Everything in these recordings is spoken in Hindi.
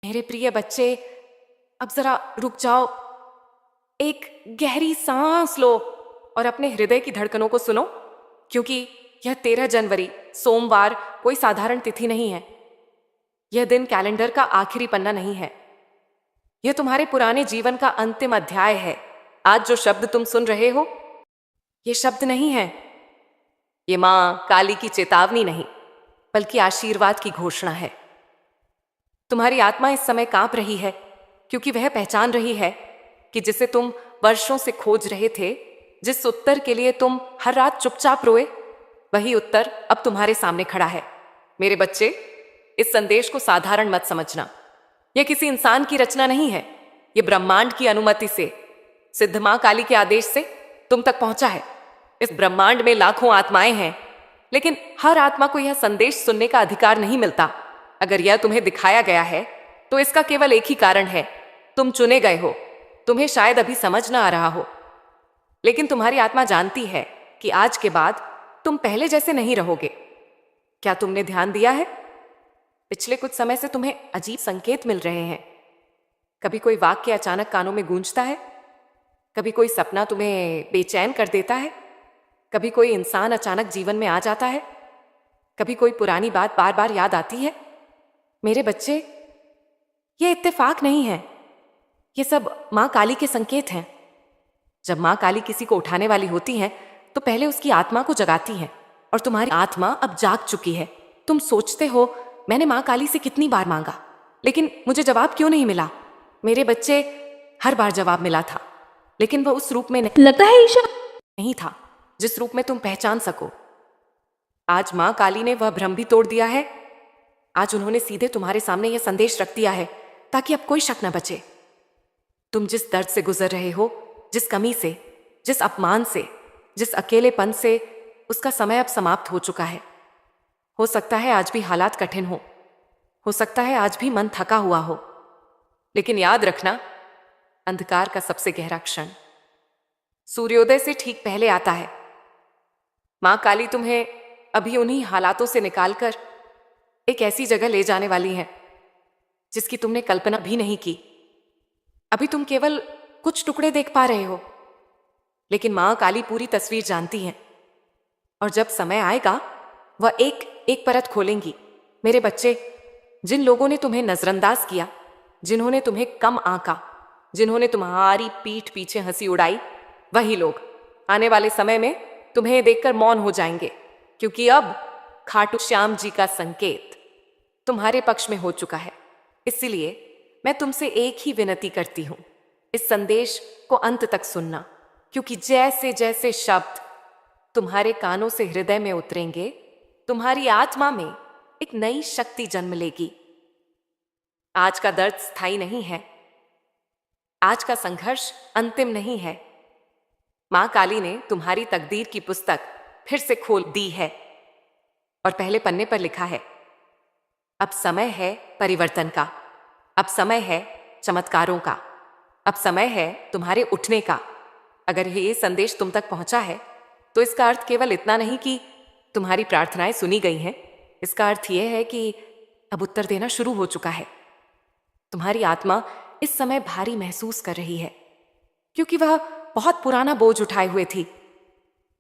मेरे प्रिय बच्चे, अब जरा रुक जाओ, एक गहरी सांस लो और अपने हृदय की धड़कनों को सुनो, क्योंकि यह 13 जनवरी सोमवार कोई साधारण तिथि नहीं है। यह दिन कैलेंडर का आखिरी पन्ना नहीं है। यह तुम्हारे पुराने जीवन का अंतिम अध्याय है। आज जो शब्द तुम सुन रहे हो, ये शब्द नहीं है। ये मां काली की चेतावनी नहीं, बल्कि आशीर्वाद की घोषणा है। तुम्हारी आत्मा इस समय कांप रही है, क्योंकि वह पहचान रही है कि जिसे तुम वर्षों से खोज रहे थे, जिस उत्तर के लिए तुम हर रात चुपचाप रोए, वही उत्तर अब तुम्हारे सामने खड़ा है। मेरे बच्चे, इस संदेश को साधारण मत समझना। यह किसी इंसान की रचना नहीं है। यह ब्रह्मांड की अनुमति से, सिद्ध मां काली के आदेश से तुम तक पहुंचा है। इस ब्रह्मांड में लाखों आत्माएं हैं, लेकिन हर आत्मा को यह संदेश सुनने का अधिकार नहीं मिलता। अगर यह तुम्हें दिखाया गया है, तो इसका केवल एक ही कारण है, तुम चुने गए हो। तुम्हें शायद अभी समझ ना आ रहा हो, लेकिन तुम्हारी आत्मा जानती है कि आज के बाद तुम पहले जैसे नहीं रहोगे। क्या तुमने ध्यान दिया है? पिछले कुछ समय से तुम्हें अजीब संकेत मिल रहे हैं। कभी कोई वाक्य अचानक कानों में गूंजता है, कभी कोई सपना तुम्हें बेचैन कर देता है, कभी कोई इंसान अचानक जीवन में आ जाता है, कभी कोई पुरानी बात बार बार याद आती है। मेरे बच्चे, ये इत्तेफाक नहीं है। ये सब मां काली के संकेत हैं। जब मां काली किसी को उठाने वाली होती हैं, तो पहले उसकी आत्मा को जगाती हैं, और तुम्हारी आत्मा अब जाग चुकी है। तुम सोचते हो, मैंने मां काली से कितनी बार मांगा, लेकिन मुझे जवाब क्यों नहीं मिला? मेरे बच्चे, हर बार जवाब मिला था, लेकिन वह उस रूप में लगता है ईशा नहीं था जिस रूप में तुम पहचान सको। आज मां काली ने वह भ्रम भी तोड़ दिया है। आज उन्होंने सीधे तुम्हारे सामने यह संदेश रख दिया है, ताकि अब कोई शक न बचे। तुम जिस दर्द से गुजर रहे हो, जिस कमी से, जिस अपमान से, जिस अकेलेपन से, उसका समय अब समाप्त हो चुका है। हो सकता है आज भी हालात कठिन हो सकता है आज भी मन थका हुआ हो, लेकिन याद रखना, अंधकार का सबसे गहरा क्षण सूर्योदय से ठीक पहले आता है। मां काली तुम्हें अभी उन्हीं हालातों से निकालकर एक ऐसी जगह ले जाने वाली है जिसकी तुमने कल्पना भी नहीं की। अभी तुम केवल कुछ टुकड़े देख पा रहे हो, लेकिन मां काली पूरी तस्वीर जानती है, और जब समय आएगा वह एक एक परत खोलेंगी। मेरे बच्चे, जिन लोगों ने तुम्हें नजरअंदाज किया, जिन्होंने तुम्हें कम आंका, जिन्होंने तुम्हारी पीठ पीछे हंसी उड़ाई, वही लोग आने वाले समय में तुम्हें देखकर मौन हो जाएंगे, क्योंकि अब खाटू श्याम जी का संकेत तुम्हारे पक्ष में हो चुका है। इसलिए मैं तुमसे एक ही विनती करती हूं, इस संदेश को अंत तक सुनना, क्योंकि जैसे जैसे शब्द तुम्हारे कानों से हृदय में उतरेंगे, तुम्हारी आत्मा में एक नई शक्ति जन्म लेगी। आज का दर्द स्थायी नहीं है, आज का संघर्ष अंतिम नहीं है। मां काली ने तुम्हारी तकदीर की पुस्तक फिर से खोल दी है, और पहले पन्ने पर लिखा है, अब समय है परिवर्तन का, अब समय है चमत्कारों का, अब समय है तुम्हारे उठने का। अगर ये संदेश तुम तक पहुंचा है, तो इसका अर्थ केवल इतना नहीं कि तुम्हारी प्रार्थनाएं सुनी गई हैं। इसका अर्थ यह है कि अब उत्तर देना शुरू हो चुका है। तुम्हारी आत्मा इस समय भारी महसूस कर रही है, क्योंकि वह बहुत पुराना बोझ उठाए हुए थी।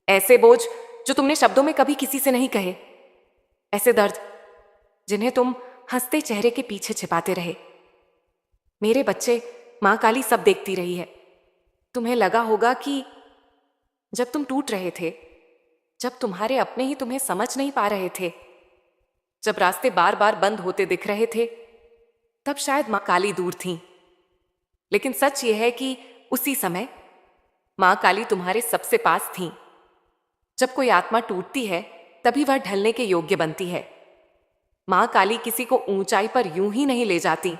ऐसे बोझ जो तुमने शब्दों में कभी किसी से नहीं कहे, ऐसे दर्द जिन्हें तुम हंसते चेहरे के पीछे छिपाते रहे। मेरे बच्चे, मां काली सब देखती रही है। तुम्हें लगा होगा कि जब तुम टूट रहे थे, जब तुम्हारे अपने ही तुम्हें समझ नहीं पा रहे थे, जब रास्ते बार बार बंद होते दिख रहे थे, तब शायद मां काली दूर थीं। लेकिन सच यह है कि उसी समय मां काली तुम्हारे सबसे पास थीं। जब कोई आत्मा टूटती है, तभी वह ढलने के योग्य बनती है। मां काली किसी को ऊंचाई पर यूं ही नहीं ले जाती,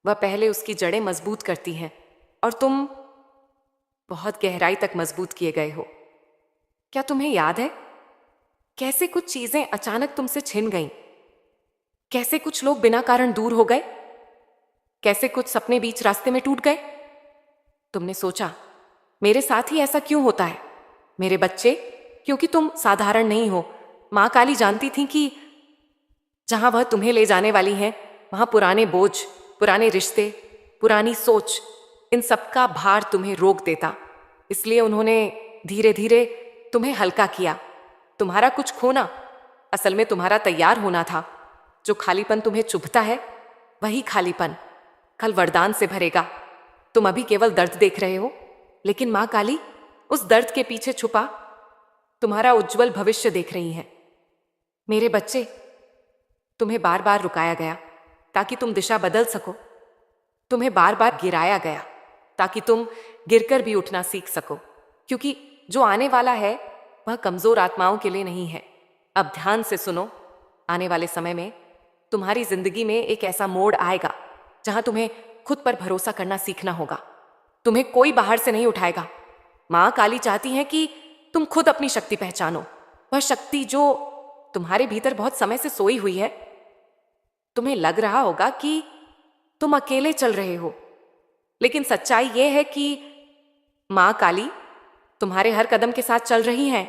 वह पहले उसकी जड़ें मजबूत करती हैं, और तुम बहुत गहराई तक मजबूत किए गए हो। क्या तुम्हें याद है कैसे कुछ चीजें अचानक तुमसे छिन गईं? कैसे कुछ लोग बिना कारण दूर हो गए? कैसे कुछ सपने बीच रास्ते में टूट गए? तुमने सोचा, मेरे साथ ही ऐसा क्यों होता है? मेरे बच्चे, क्योंकि तुम साधारण नहीं हो। मां काली जानती थी कि जहां वह तुम्हें ले जाने वाली हैं, वहां पुराने बोझ, पुराने रिश्ते, पुरानी सोच, इन सब का भार तुम्हें रोक देता। इसलिए उन्होंने धीरे धीरे तुम्हें हल्का किया। तुम्हारा कुछ खोना असल में तुम्हारा तैयार होना था। जो खालीपन तुम्हें चुभता है, वही खालीपन कल वरदान से भरेगा। तुम अभी केवल दर्द देख रहे हो, लेकिन मां काली उस दर्द के पीछे छुपा तुम्हारा उज्जवल भविष्य देख रही है। मेरे बच्चे, तुम्हें बार बार रुकाया गया ताकि तुम दिशा बदल सको। तुम्हें बार बार गिराया गया ताकि तुम गिरकर भी उठना सीख सको, क्योंकि जो आने वाला है वह कमजोर आत्माओं के लिए नहीं है। अब ध्यान से सुनो, आने वाले समय में तुम्हारी जिंदगी में एक ऐसा मोड़ आएगा जहां तुम्हें खुद पर भरोसा करना सीखना होगा। तुम्हें कोई बाहर से नहीं उठाएगा। मां काली चाहती है कि तुम खुद अपनी शक्ति पहचानो, वह शक्ति जो तुम्हारे भीतर बहुत समय से सोई हुई है। तुम्हें लग रहा होगा कि तुम अकेले चल रहे हो, लेकिन सच्चाई यह है कि मां काली तुम्हारे हर कदम के साथ चल रही हैं।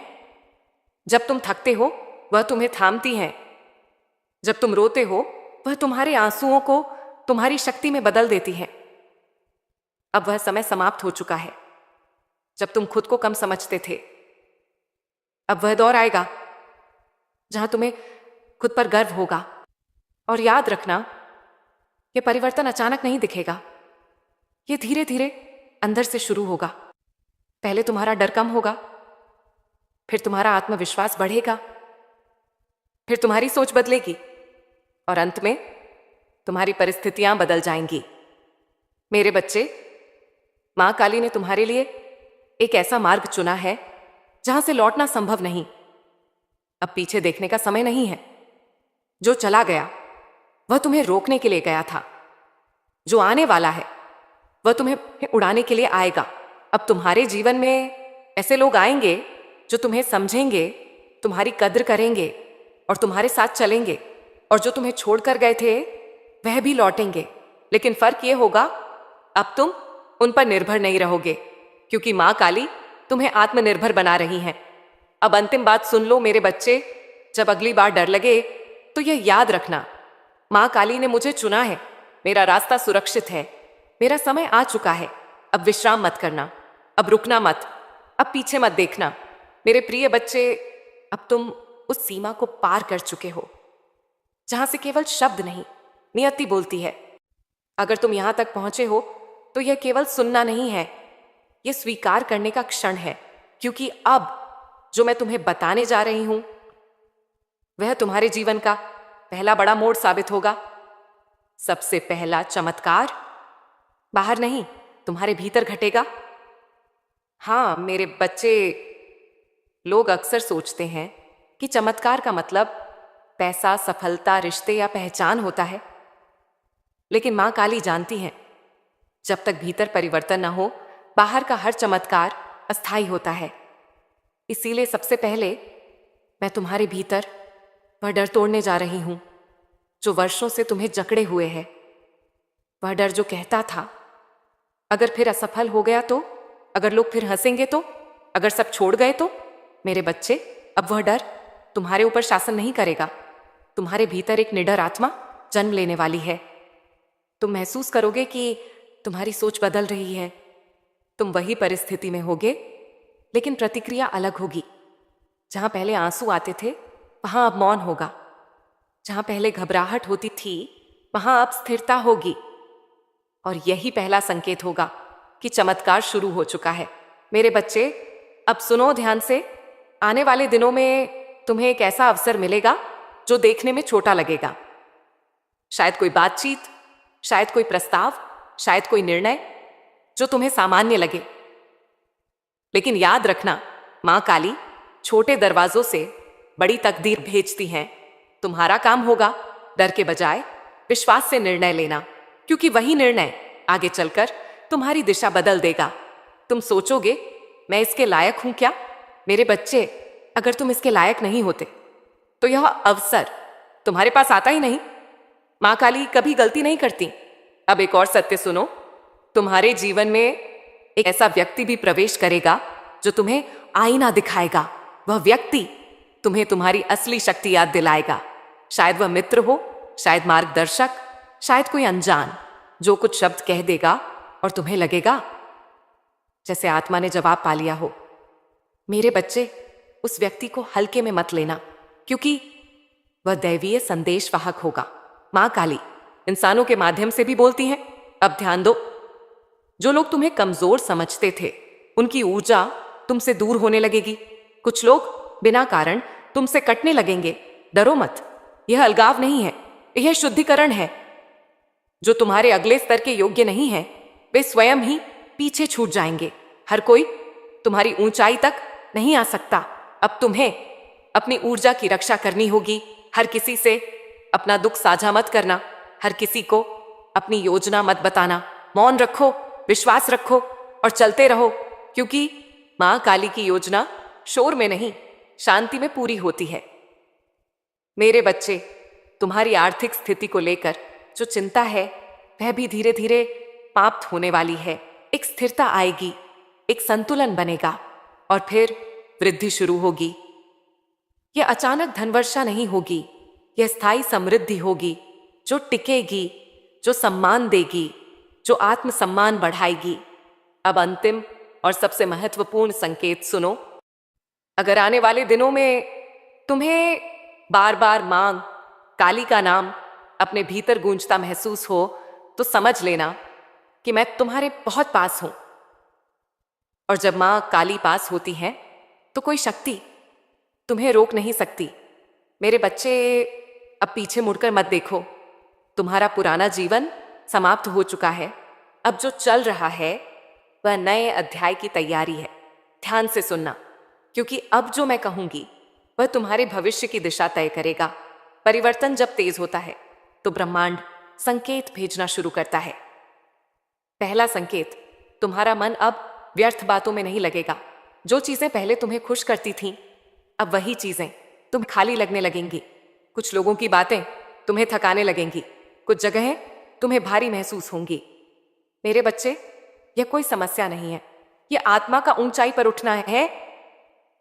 जब तुम थकते हो, वह तुम्हें थामती हैं। जब तुम रोते हो, वह तुम्हारे आंसुओं को तुम्हारी शक्ति में बदल देती है। अब वह समय समाप्त हो चुका है जब तुम खुद को कम समझते थे। अब वह दौर आएगा जहां तुम्हें खुद पर गर्व होगा। और याद रखना, यह परिवर्तन अचानक नहीं दिखेगा। यह धीरे धीरे अंदर से शुरू होगा। पहले तुम्हारा डर कम होगा, फिर तुम्हारा आत्मविश्वास बढ़ेगा, फिर तुम्हारी सोच बदलेगी और अंत में तुम्हारी परिस्थितियां बदल जाएंगी। मेरे बच्चे, मां काली ने तुम्हारे लिए एक ऐसा मार्ग चुना है जहां से लौटना संभव नहीं। अब पीछे देखने का समय नहीं है। जो चला गया वह तुम्हें रोकने के लिए गया था। जो आने वाला है वह तुम्हें उड़ाने के लिए आएगा। अब तुम्हारे जीवन में ऐसे लोग आएंगे जो तुम्हें समझेंगे, तुम्हारी कद्र करेंगे और तुम्हारे साथ चलेंगे। और जो तुम्हें छोड़कर गए थे वह भी लौटेंगे। लेकिन फर्क ये होगा, अब तुम उन पर निर्भर नहीं रहोगे, क्योंकि मां काली तुम्हें आत्मनिर्भर बना रही हैं। अब अंतिम बात सुन लो मेरे बच्चे, जब अगली बार डर लगे तो यह याद रखना, मां काली ने मुझे चुना है। मेरा रास्ता सुरक्षित है। मेरा समय आ चुका है। अब विश्राम मत करना, अब रुकना मत, अब पीछे मत देखना। मेरे प्रिय बच्चे, अब तुम उस सीमा को पार कर चुके हो जहां से केवल शब्द नहीं, नियति बोलती है। अगर तुम यहां तक पहुंचे हो तो यह केवल सुनना नहीं है, यह स्वीकार करने का क्षण है। क्योंकि अब जो मैं तुम्हें बताने जा रही हूं वह तुम्हारे जीवन का पहला बड़ा मोड़ साबित होगा। सबसे पहला चमत्कार बाहर नहीं, तुम्हारे भीतर घटेगा। हाँ मेरे बच्चे, लोग अक्सर सोचते हैं कि चमत्कार का मतलब पैसा, सफलता, रिश्ते या पहचान होता है। लेकिन मां काली जानती हैं, जब तक भीतर परिवर्तन न हो, बाहर का हर चमत्कार अस्थायी होता है। इसीलिए सबसे पहले मैं तुम्हारे भीतर वह डर तोड़ने जा रही हूं जो वर्षों से तुम्हें जकड़े हुए है। वह डर जो कहता था, अगर फिर असफल हो गया तो, अगर लोग फिर हंसेंगे तो, अगर सब छोड़ गए तो। मेरे बच्चे, अब वह डर तुम्हारे ऊपर शासन नहीं करेगा। तुम्हारे भीतर एक निडर आत्मा जन्म लेने वाली है। तुम महसूस करोगे कि तुम्हारी सोच बदल रही है। तुम वही परिस्थिति में होगे, लेकिन प्रतिक्रिया अलग होगी। जहां पहले आंसू आते थे वहां अब मौन होगा। जहां पहले घबराहट होती थी वहां अब स्थिरता होगी। और यही पहला संकेत होगा कि चमत्कार शुरू हो चुका है। मेरे बच्चे, अब सुनो ध्यान से। आने वाले दिनों में तुम्हें एक ऐसा अवसर मिलेगा जो देखने में छोटा लगेगा। शायद कोई बातचीत, शायद कोई प्रस्ताव, शायद कोई निर्णय जो तुम्हें सामान्य लगे। लेकिन याद रखना, मां काली छोटे दरवाजों से बड़ी तकदीर भेजती हैं। तुम्हारा काम होगा डर के बजाय विश्वास से निर्णय लेना, क्योंकि वही निर्णय आगे चलकर तुम्हारी दिशा बदल देगा। तुम सोचोगे, मैं इसके लायक हूं क्या? मेरे बच्चे, अगर तुम इसके लायक नहीं होते तो यह अवसर तुम्हारे पास आता ही नहीं। मां काली कभी गलती नहीं करती। अब एक और सत्य सुनो, तुम्हारे जीवन में एक ऐसा व्यक्ति भी प्रवेश करेगा जो तुम्हें आईना दिखाएगा। वह व्यक्ति तुम्हें तुम्हारी असली शक्ति याद दिलाएगा। शायद वह मित्र हो, शायद मार्गदर्शक, शायद कोई अनजान जो कुछ शब्द कह देगा और तुम्हें लगेगा जैसे आत्मा ने जवाब पा लिया हो। मेरे बच्चे, उस व्यक्ति को हल्के में मत लेना, क्योंकि वह दैवीय संदेश वाहक होगा। मां काली इंसानों के माध्यम से भी बोलती हैं। अब ध्यान दो, जो लोग तुम्हें कमजोर समझते थे उनकी ऊर्जा तुमसे दूर होने लगेगी। कुछ लोग बिना कारण तुमसे कटने लगेंगे। डरो मत, यह अलगाव नहीं है, यह शुद्धिकरण है। जो तुम्हारे अगले स्तर के योग्य नहीं है वे स्वयं ही पीछे छूट जाएंगे। हर कोई तुम्हारी ऊंचाई तक नहीं आ सकता। अब तुम्हें अपनी ऊर्जा की रक्षा करनी होगी। हर किसी से अपना दुख साझा मत करना, हर किसी को अपनी योजना मत बताना। मौन रखो, विश्वास रखो और चलते रहो, क्योंकि मां काली की योजना शोर में नहीं, शांति में पूरी होती है। मेरे बच्चे, तुम्हारी आर्थिक स्थिति को लेकर जो चिंता है वह भी धीरे धीरे समाप्त होने वाली है। एक स्थिरता आएगी, एक संतुलन बनेगा और फिर वृद्धि शुरू होगी। यह अचानक धनवर्षा नहीं होगी, यह स्थायी समृद्धि होगी जो टिकेगी, जो सम्मान देगी, जो आत्मसम्मान बढ़ाएगी। अब अंतिम और सबसे महत्वपूर्ण संकेत सुनो। अगर आने वाले दिनों में तुम्हें बार बार मां काली का नाम अपने भीतर गूंजता महसूस हो तो समझ लेना कि मैं तुम्हारे बहुत पास हूं। और जब मां काली पास होती है तो कोई शक्ति तुम्हें रोक नहीं सकती। मेरे बच्चे, अब पीछे मुड़कर मत देखो। तुम्हारा पुराना जीवन समाप्त हो चुका है। अब जो चल रहा है वह नए अध्याय की तैयारी है। ध्यान से सुनना, क्योंकि अब जो मैं कहूंगी वह तुम्हारे भविष्य की दिशा तय करेगा। परिवर्तन जब तेज होता है तो ब्रह्मांड संकेत भेजना शुरू करता है। पहला संकेत, तुम्हारा मन अब व्यर्थ बातों में नहीं लगेगा। जो चीजें पहले तुम्हें खुश करती थीं, अब वही चीजें तुम्हें खाली लगने लगेंगी। कुछ लोगों की बातें तुम्हें थकाने लगेंगी, कुछ जगहें तुम्हें भारी महसूस होंगी। मेरे बच्चे, यह कोई समस्या नहीं है, यह आत्मा का ऊंचाई पर उठना है।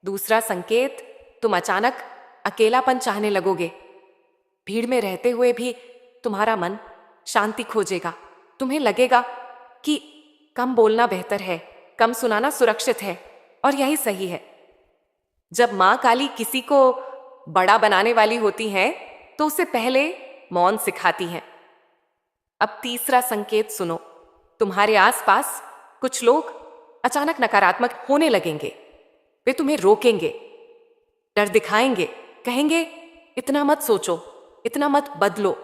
दूसरा संकेत, तुम अचानक अकेलापन चाहने लगोगे। भीड़ में रहते हुए भी तुम्हारा मन शांति खोजेगा। तुम्हें लगेगा कि कम बोलना बेहतर है, कम सुनाना सुरक्षित है, और यही सही है। जब मां काली किसी को बड़ा बनाने वाली होती हैं तो उसे पहले मौन सिखाती हैं। अब तीसरा संकेत सुनो। तुम्हारे आसपास कुछ लोग अचानक नकारात्मक होने लगेंगे। वे तुम्हें रोकेंगे, डर दिखाएंगे, कहेंगे इतना मत सोचो, इतना मत बदलो,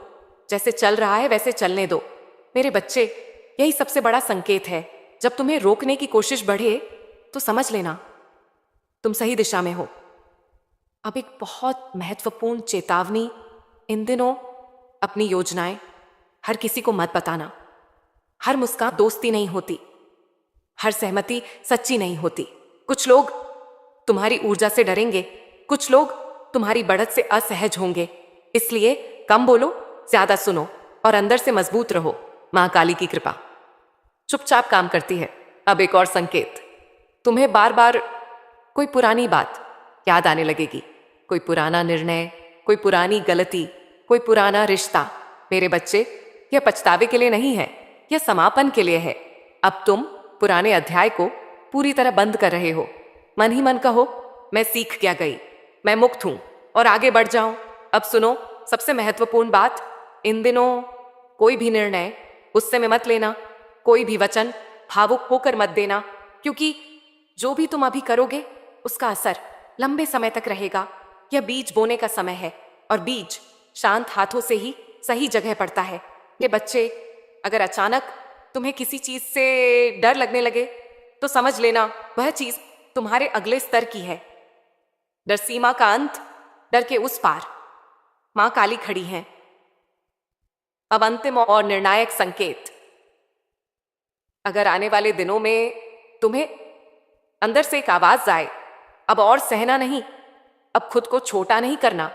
जैसे चल रहा है वैसे चलने दो। मेरे बच्चे, यही सबसे बड़ा संकेत है। जब तुम्हें रोकने की कोशिश बढ़े तो समझ लेना तुम सही दिशा में हो। अब एक बहुत महत्वपूर्ण चेतावनी, इन दिनों अपनी योजनाएं हर किसी को मत बताना। हर मुस्कान दोस्ती नहीं होती, हर सहमति सच्ची नहीं होती। कुछ लोग तुम्हारी ऊर्जा से डरेंगे, कुछ लोग तुम्हारी बढ़त से असहज होंगे। इसलिए कम बोलो, ज्यादा सुनो और अंदर से मजबूत रहो। मां काली की कृपा चुपचाप काम करती है। अब एक और संकेत, तुम्हें बार बार कोई पुरानी बात याद आने लगेगी, कोई पुराना निर्णय, कोई पुरानी गलती, कोई पुराना रिश्ता। मेरे बच्चे, यह पछतावे के लिए नहीं है, यह समापन के लिए है। अब तुम पुराने अध्याय को पूरी तरह बंद कर रहे हो। मन ही मन कहो, मैं सीख क्या गई, मैं मुक्त हूं और आगे बढ़ जाऊं। अब सुनो सबसे महत्वपूर्ण बात, इन दिनों कोई भी निर्णय गुस्से में मत लेना, कोई भी वचन भावुक होकर मत देना, क्योंकि जो भी तुम अभी करोगे उसका असर लंबे समय तक रहेगा। यह बीज बोने का समय है और बीज शांत हाथों से ही सही जगह पड़ता है। ये बच्चे, अगर अचानक तुम्हें किसी चीज से डर लगने लगे तो समझ लेना वह चीज तुम्हारे अगले स्तर की है। डर सीमा का अंत, डर के उस पार मां काली खड़ी हैं। अब अंतिम और निर्णायक संकेत, अगर आने वाले दिनों में तुम्हें अंदर से एक आवाज आए, अब और सहना नहीं, अब खुद को छोटा नहीं करना,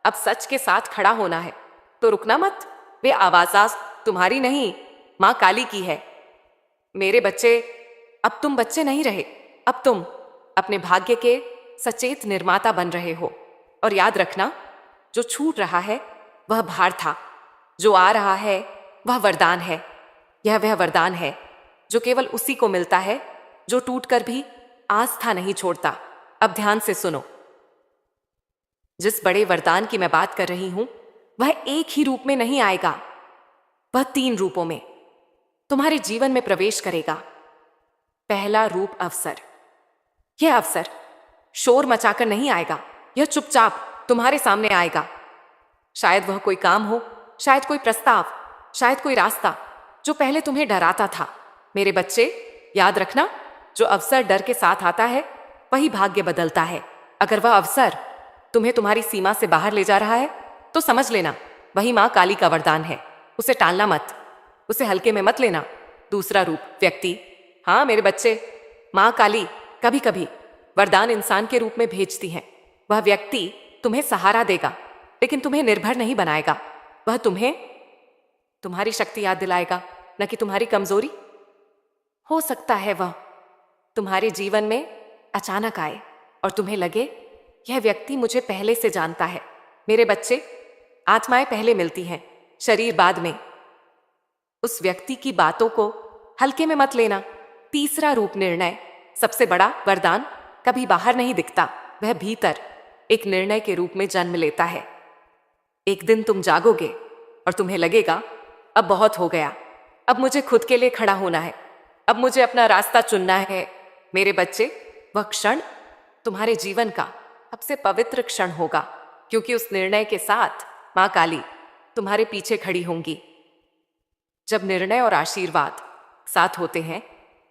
अब सच के साथ खड़ा होना है, तो रुकना मत। वे आवाज तुम्हारी नहीं, मां काली की है। मेरे बच्चे, अब तुम बच्चे नहीं रहे, अब तुम अपने भाग्य के सचेत निर्माता बन रहे हो। और याद रखना, जो छूट रहा है वह भार था, जो आ रहा है वह वरदान है। यह वह वरदान है जो केवल उसी को मिलता है जो टूटकर भी आस्था नहीं छोड़ता। अब ध्यान से सुनो। जिस बड़े वरदान की मैं बात कर रही हूं वह एक ही रूप में नहीं आएगा, वह 3 रूपों में तुम्हारे जीवन में प्रवेश करेगा। पहला रूप अवसर। यह अवसर शोर मचाकर नहीं आएगा, यह चुपचाप तुम्हारे सामने आएगा। शायद वह कोई काम हो, शायद कोई प्रस्ताव, शायद कोई रास्ता जो पहले तुम्हें डराता था। मेरे बच्चे, याद रखना, जो अवसर डर के साथ आता है वही भाग्य बदलता है। अगर वह अवसर तुम्हें तुम्हारी सीमा से बाहर ले जा रहा है तो समझ लेना वही माँ काली का वरदान है। उसे टालना मत, उसे हल्के में मत लेना। दूसरा रूप व्यक्ति। हाँ मेरे बच्चे, माँ काली कभी कभी वरदान इंसान के रूप में भेजती है। वह व्यक्ति तुम्हें सहारा देगा लेकिन तुम्हें निर्भर नहीं बनाएगा। वह तुम्हें तुम्हारी शक्ति याद दिलाएगा, न कि तुम्हारी कमजोरी। हो सकता है वह तुम्हारे जीवन में अचानक आए और तुम्हें लगे यह व्यक्ति मुझे पहले से जानता है। मेरे बच्चे, आत्माएं पहले मिलती हैं, शरीर बाद में। उस व्यक्ति की बातों को हल्के में मत लेना। तीसरा रूप निर्णय। सबसे बड़ा वरदान कभी बाहर नहीं दिखता, वह भीतर एक निर्णय के रूप में जन्म लेता है। एक दिन तुम जागोगे और तुम्हें लगेगा अब बहुत हो गया, अब मुझे खुद के लिए खड़ा होना है, अब मुझे अपना रास्ता चुनना है। मेरे बच्चे, वह क्षण तुम्हारे जीवन का सबसे पवित्र क्षण होगा, क्योंकि उस निर्णय के साथ माँ काली तुम्हारे पीछे खड़ी होंगी। जब निर्णय और आशीर्वाद साथ होते हैं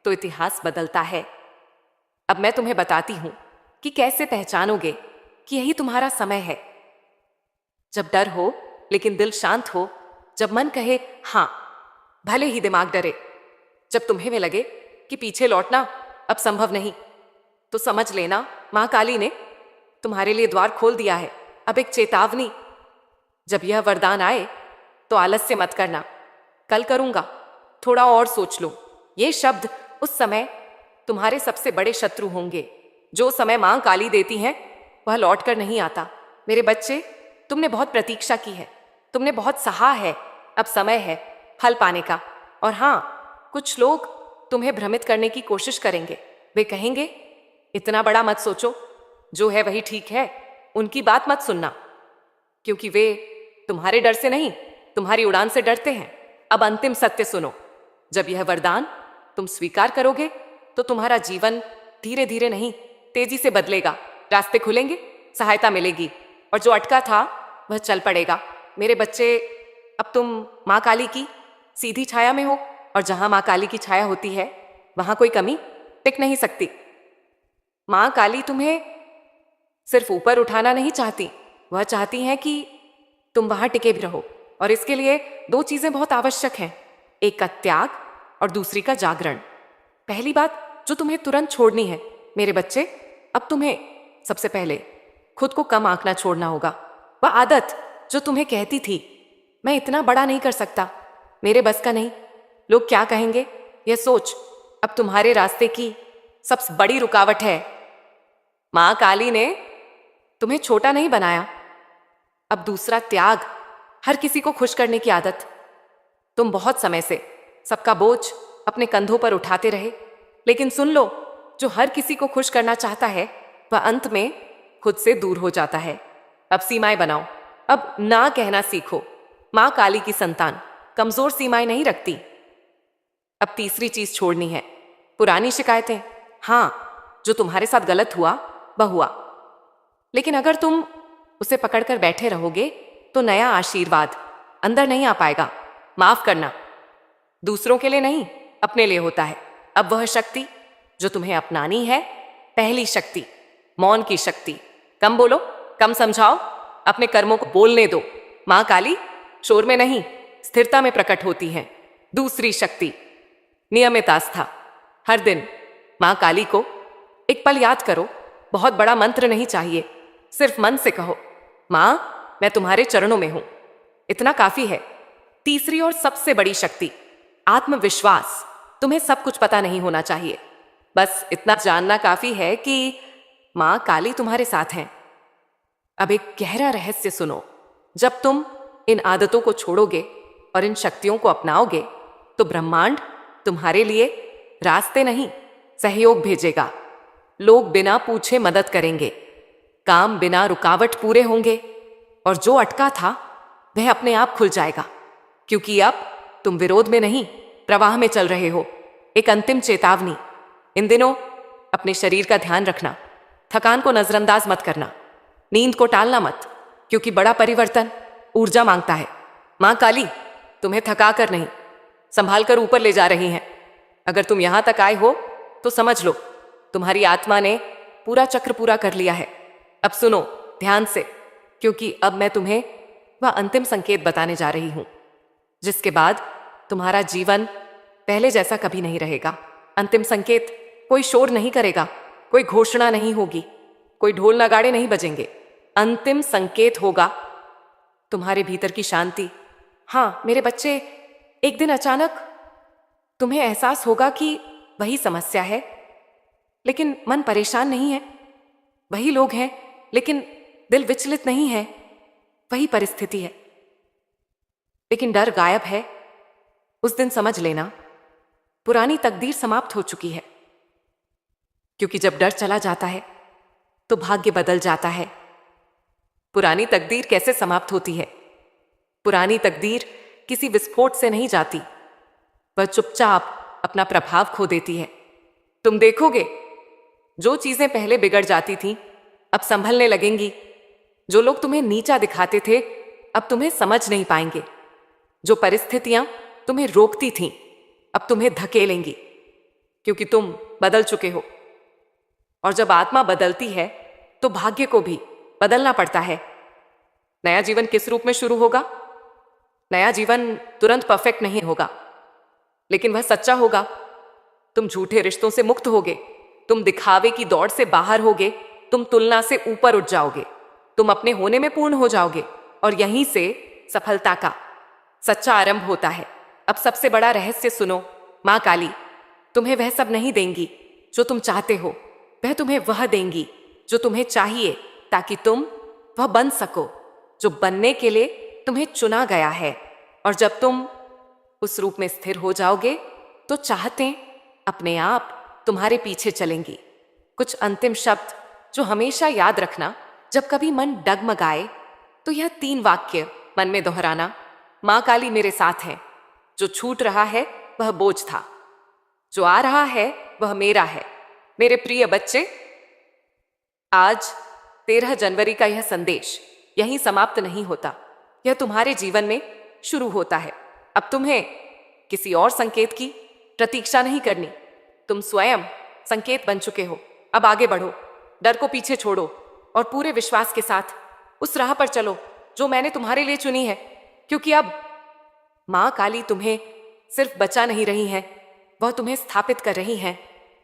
तो इतिहास बदलता है। अब मैं तुम्हें बताती हूं कि कैसे पहचानोगे कि यही तुम्हारा समय है। जब डर हो लेकिन दिल शांत हो, जब मन कहे हां भले ही दिमाग डरे, जब तुम्हें में लगे कि पीछे लौटना अब संभव नहीं, तो समझ लेना माँ काली ने तुम्हारे लिए द्वार खोल दिया है। अब एक चेतावनी, जब यह वरदान आए तो आलस्य मत करना। कल करूंगा, थोड़ा और सोच लो। ये शब्द उस समय तुम्हारे सबसे बड़े शत्रु होंगे। जो समय माँ काली देती हैं वह लौट कर नहीं आता। मेरे बच्चे, तुमने बहुत प्रतीक्षा की है, तुमने बहुत सहा है, अब समय है फल पाने का। और हाँ, कुछ लोग तुम्हें भ्रमित करने की कोशिश करेंगे। वे कहेंगे इतना बड़ा मत सोचो, जो है वही ठीक है, उनकी बात मत सुनना, क्योंकि वे तुम्हारे डर से नहीं तुम्हारी उड़ान से डरते हैं। अब अंतिम सत्य सुनो। जब यह वरदान तुम स्वीकार करोगे तो तुम्हारा जीवन धीरे धीरे नहीं तेजी से बदलेगा। रास्ते खुलेंगे, सहायता मिलेगी और जो अटका था वह चल पड़ेगा। मेरे बच्चे, अब तुम माँ काली की सीधी छाया में हो और जहां माँ काली की छाया होती है वहां कोई कमी टिक नहीं सकती। माँ काली तुम्हें सिर्फ ऊपर उठाना नहीं चाहती, वह चाहती हैं कि तुम वहां टिके भी रहो। और इसके लिए 2 चीजें बहुत आवश्यक हैं, एक का त्याग और दूसरी का जागरण। पहली बात जो तुम्हें तुरंत छोड़नी है मेरे बच्चे, अब तुम्हें सबसे पहले खुद को कम आंकना छोड़ना होगा। वह आदत जो तुम्हें कहती थी मैं इतना बड़ा नहीं कर सकता, मेरे बस का नहीं, लोग क्या कहेंगे, यह सोच अब तुम्हारे रास्ते की सबसे बड़ी रुकावट है। माँ काली ने तुम्हें छोटा नहीं बनाया। अब दूसरा त्याग, हर किसी को खुश करने की आदत। तुम बहुत समय से सबका बोझ अपने कंधों पर उठाते रहे, लेकिन सुन लो, जो हर किसी को खुश करना चाहता है वह अंत में खुद से दूर हो जाता है। अब सीमाएं बनाओ, अब ना कहना सीखो। माँ काली की संतान कमजोर सीमाएं नहीं रखती। अब तीसरी चीज छोड़नी है, पुरानी शिकायतें। हाँ, जो तुम्हारे साथ गलत हुआ वह हुआ, लेकिन अगर तुम उसे पकड़कर बैठे रहोगे तो नया आशीर्वाद अंदर नहीं आ पाएगा। माफ करना दूसरों के लिए नहीं, अपने लिए होता है। अब वह शक्ति जो तुम्हें अपनानी है, पहली शक्ति, मौन की शक्ति। कम बोलो, कम समझाओ, अपने कर्मों को बोलने दो। माँ काली शोर में नहीं, स्थिरता में प्रकट होती है। दूसरी शक्ति, नियमित आस्था। हर दिन माँ काली को एक पल याद करो। बहुत बड़ा मंत्र नहीं चाहिए, सिर्फ मन से कहो, माँ मैं तुम्हारे चरणों में हूं, इतना काफी है। तीसरी और सबसे बड़ी शक्ति, आत्मविश्वास। तुम्हें सब कुछ पता नहीं होना चाहिए, बस इतना जानना काफी है कि माँ काली तुम्हारे साथ हैं। अब एक गहरा रहस्य सुनो, जब तुम इन आदतों को छोड़ोगे और इन शक्तियों को अपनाओगे तो ब्रह्मांड तुम्हारे लिए रास्ते नहीं, सहयोग भेजेगा। लोग बिना पूछे मदद करेंगे, काम बिना रुकावट पूरे होंगे, और जो अटका था वह अपने आप खुल जाएगा, क्योंकि अब तुम विरोध में नहीं, प्रवाह में चल रहे हो। एक अंतिम चेतावनी, इन दिनों अपने शरीर का ध्यान रखना, थकान को नजरअंदाज मत करना, नींद को टालना मत, क्योंकि बड़ा परिवर्तन ऊर्जा मांगता है। मां काली तुम्हें थका कर नहीं, संभाल कर ऊपर ले जा रही हैं। अगर तुम यहां तक आए हो तो समझ लो तुम्हारी आत्मा ने पूरा चक्र पूरा कर लिया है। अब सुनो ध्यान से, क्योंकि अब मैं तुम्हें वह अंतिम संकेत बताने जा रही हूं, जिसके बाद तुम्हारा जीवन पहले जैसा कभी नहीं रहेगा। अंतिम संकेत कोई शोर नहीं करेगा, कोई घोषणा नहीं होगी, कोई ढोल नगाड़े नहीं बजेंगे। अंतिम संकेत होगा तुम्हारे भीतर की शांति। हाँ मेरे बच्चे, एक दिन अचानक तुम्हें एहसास होगा कि वही समस्या है लेकिन मन परेशान नहीं है, वही लोग हैं लेकिन दिल विचलित नहीं है, वही परिस्थिति है लेकिन डर गायब है। उस दिन समझ लेना पुरानी तकदीर समाप्त हो चुकी है, क्योंकि जब डर चला जाता है तो भाग्य बदल जाता है। पुरानी तकदीर कैसे समाप्त होती है? पुरानी तकदीर किसी विस्फोट से नहीं जाती, वह चुपचाप अपना प्रभाव खो देती है। तुम देखोगे जो चीजें पहले बिगड़ जाती थीं अब संभलने लगेंगी। जो लोग तुम्हें नीचा दिखाते थे अब तुम्हें समझ नहीं पाएंगे। जो परिस्थितियां तुम्हें रोकती थीं अब तुम्हें धकेलेंगी, क्योंकि तुम बदल चुके हो। और जब आत्मा बदलती है तो भाग्य को भी बदलना पड़ता है। नया जीवन किस रूप में शुरू होगा? नया जीवन तुरंत परफेक्ट नहीं होगा, लेकिन वह सच्चा होगा। तुम झूठे रिश्तों से मुक्त होगे, तुम दिखावे की दौड़ से बाहर होगे, तुम तुलना से ऊपर उठ जाओगे, तुम अपने होने में पूर्ण हो जाओगे, और यहीं से सफलता का सच्चा आरंभ होता है। अब सबसे बड़ा रहस्य सुनो, मां काली तुम्हें वह सब नहीं देंगी जो तुम चाहते हो, वह तुम्हें वह देंगी जो तुम्हें चाहिए, ताकि तुम वह बन सको जो बनने के लिए तुम्हें चुना गया है। और जब तुम उस रूप में स्थिर हो जाओगे तो चाहते अपने आप तुम्हारे पीछे चलेंगी। कुछ अंतिम शब्द जो हमेशा याद रखना, जब कभी मन डगमगाए तो यह 3 वाक्य मन में दोहराना। मां काली मेरे साथ है, जो छूट रहा है वह बोझ था, जो आ रहा है वह मेरा है। मेरे प्रिय बच्चे, आज 13 जनवरी का यह संदेश यहीं समाप्त नहीं होता, यह तुम्हारे जीवन में शुरू होता है। अब तुम्हें किसी और संकेत की प्रतीक्षा नहीं करनी, तुम स्वयं संकेत बन चुके हो। अब आगे बढ़ो, डर को पीछे छोड़ो और पूरे विश्वास के साथ उस राह पर चलो जो मैंने तुम्हारे लिए चुनी है, क्योंकि अब मां काली तुम्हें सिर्फ बचा नहीं रही है, वह तुम्हें स्थापित कर रही हैं।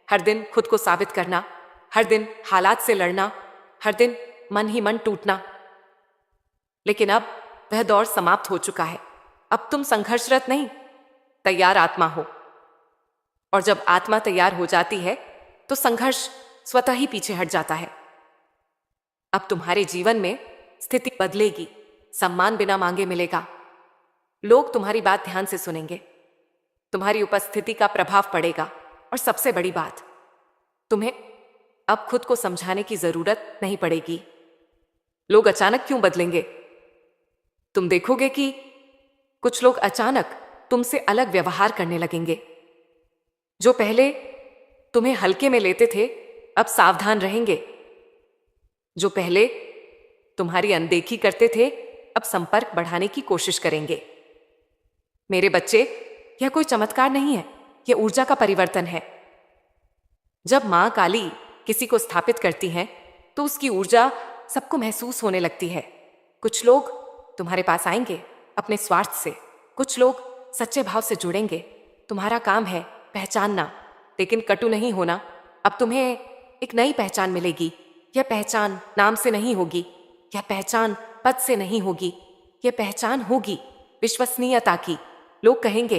हर दिन खुद को साबित करना, हर दिन हालात से लड़ना, हर दिन मन ही मन टूटना। लेकिन अब वह दौर समाप्त हो चुका है। अब तुम संघर्षरत नहीं, तैयार आत्मा हो। और जब आत्मा तैयार हो जाती है तो संघर्ष स्वतः ही पीछे हट जाता है। अब तुम्हारे जीवन में स्थिति बदलेगी, सम्मान बिना मांगे मिलेगा, लोग तुम्हारी बात ध्यान से सुनेंगे, तुम्हारी उपस्थिति का प्रभाव पड़ेगा। और सबसे बड़ी बात, तुम्हें अब खुद को समझाने की जरूरत नहीं पड़ेगी। लोग अचानक क्यों बदलेंगे? तुम देखोगे कि कुछ लोग अचानक तुमसे अलग व्यवहार करने लगेंगे। जो पहले तुम्हें हल्के में लेते थे अब सावधान रहेंगे। जो पहले तुम्हारी अनदेखी करते थे अब संपर्क बढ़ाने की कोशिश करेंगे। मेरे बच्चे, यह कोई चमत्कार नहीं है, यह ऊर्जा का परिवर्तन है। जब मां काली किसी को स्थापित करती हैं तो उसकी ऊर्जा सबको महसूस होने लगती है। कुछ लोग तुम्हारे पास आएंगे अपने स्वार्थ से, कुछ लोग सच्चे भाव से जुड़ेंगे। तुम्हारा काम है पहचानना, लेकिन कटु नहीं होना। अब तुम्हें एक नई पहचान मिलेगी। यह पहचान नाम से नहीं होगी, यह पहचान पद से नहीं होगी, यह पहचान होगी विश्वसनीयता की। लोग कहेंगे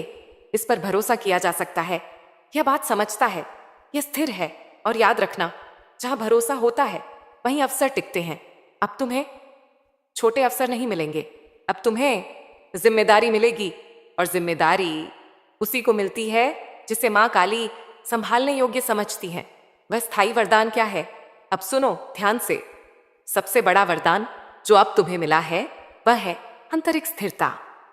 इस पर भरोसा किया जा सकता है, यह बात समझता है, यह स्थिर है। और याद रखना, जहां भरोसा होता है वहीं अवसर टिकते हैं। अब तुम्हें छोटे अवसर नहीं मिलेंगे, अब तुम्हें जिम्मेदारी मिलेगी और जिम्मेदारी उसी को मिलती है जिसे माँ काली संभालने योग्य समझती है। वह स्थायी वरदान क्या है? अब सुनो ध्यान से। सबसे बड़ा वरदान जो अब तुम्हें मिला है वह है आंतरिक स्थिरता।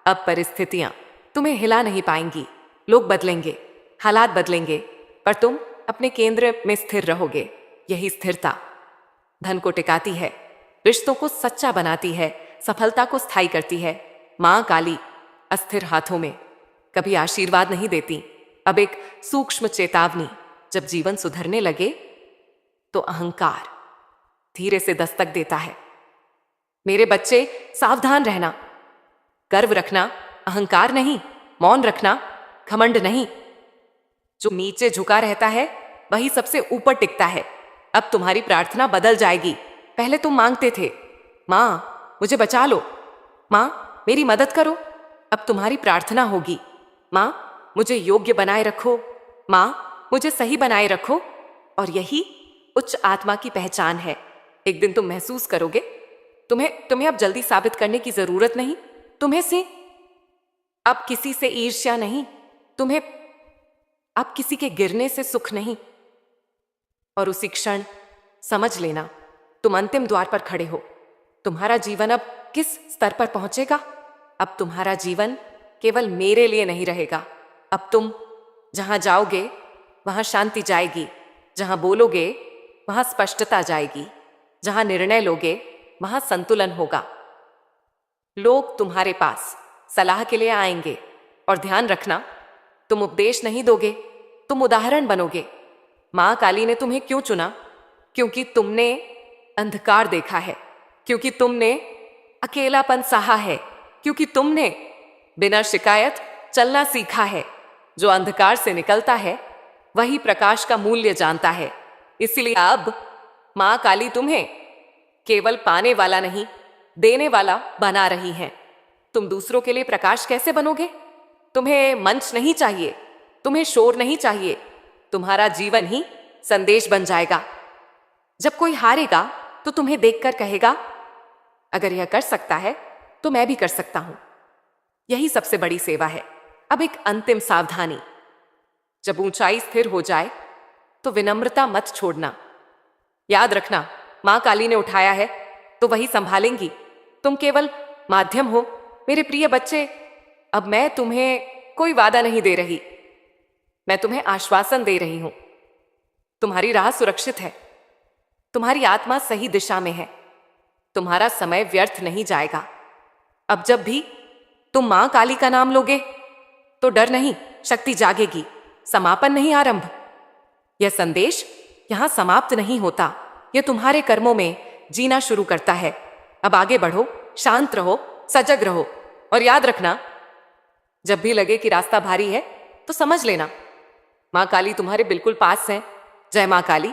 अब परिस्थितियां तुम्हें हिला नहीं पाएंगी। लोग बदलेंगे, हालात बदलेंगे, पर तुम अपने केंद्र में स्थिर रहोगे। यही स्थिरता धन को टिकाती है, रिश्तों को सच्चा बनाती है, सफलता को स्थायी करती है। माँ काली अस्थिर हाथों में कभी आशीर्वाद नहीं देती, अब एक सूक्ष्म चेतावनी। जब जीवन सुधरने लगे तो अहंकार धीरे से दस्तक देता है। मेरे बच्चे सावधान रहना, गर्व रखना, अहंकार नहीं, मौन रखना, घमंड नहीं। जो नीचे झुका रहता है वही सबसे ऊपर टिकता है। अब तुम्हारी प्रार्थना बदल जाएगी। पहले तुम मांगते थे, माँ मुझे बचा लो, माँ मेरी मदद करो। अब तुम्हारी प्रार्थना होगी, माँ मुझे योग्य बनाए रखो, माँ मुझे सही बनाए रखो। और यही उच्च आत्मा की पहचान है। एक दिन तुम महसूस करोगे तुम्हें अब जल्दी साबित करने की जरूरत नहीं। तुम्हें से अब किसी से ईर्ष्या नहीं, तुम्हें अब किसी के गिरने से सुख नहीं। और उसी क्षण समझ लेना तुम अंतिम द्वार पर खड़े हो। तुम्हारा जीवन अब किस स्तर पर पहुंचेगा? अब तुम्हारा जीवन केवल मेरे लिए नहीं रहेगा। अब तुम जहां जाओगे वहां शांति जाएगी, जहां बोलोगे वहां स्पष्टता जाएगी, जहां निर्णय लोगे वहां संतुलन होगा। लोग तुम्हारे पास सलाह के लिए आएंगे, और ध्यान रखना तुम उपदेश नहीं दोगे, तुम उदाहरण बनोगे। मां काली ने तुम्हें क्यों चुना? क्योंकि तुमने अंधकार देखा है, क्योंकि तुमने अकेलापन सहा है, क्योंकि तुमने बिना शिकायत चलना सीखा है। जो अंधकार से निकलता है वही प्रकाश का मूल्य जानता है। इसलिए अब मां काली तुम्हें केवल पाने वाला नहीं, देने वाला बना रही है। तुम दूसरों के लिए प्रकाश कैसे बनोगे? तुम्हें मंच नहीं चाहिए, तुम्हें शोर नहीं चाहिए, तुम्हारा जीवन ही संदेश बन जाएगा। जब कोई हारेगा तो तुम्हें देखकर कहेगा, अगर यह कर सकता है तो मैं भी कर सकता हूं। यही सबसे बड़ी सेवा है। अब एक अंतिम सावधानी, जब ऊंचाई स्थिर हो जाए तो विनम्रता मत छोड़ना। याद रखना, मां काली ने उठाया है तो वही संभालेंगी। तुम केवल माध्यम हो। मेरे प्रिय बच्चे, अब मैं तुम्हें कोई वादा नहीं दे रही, मैं तुम्हें आश्वासन दे रही हूं। तुम्हारी राह सुरक्षित है, तुम्हारी आत्मा सही दिशा में है, तुम्हारा समय व्यर्थ नहीं जाएगा। अब जब भी तुम मां काली का नाम लोगे तो डर नहीं, शक्ति जागेगी। समापन नहीं, आरंभ। यह संदेश यहां समाप्त नहीं होता, यह तुम्हारे कर्मों में जीना शुरू करता है। अब आगे बढ़ो, शांत रहो, सजग रहो, और याद रखना, जब भी लगे कि रास्ता भारी है तो समझ लेना मां काली तुम्हारे बिल्कुल पास है। जय मां काली।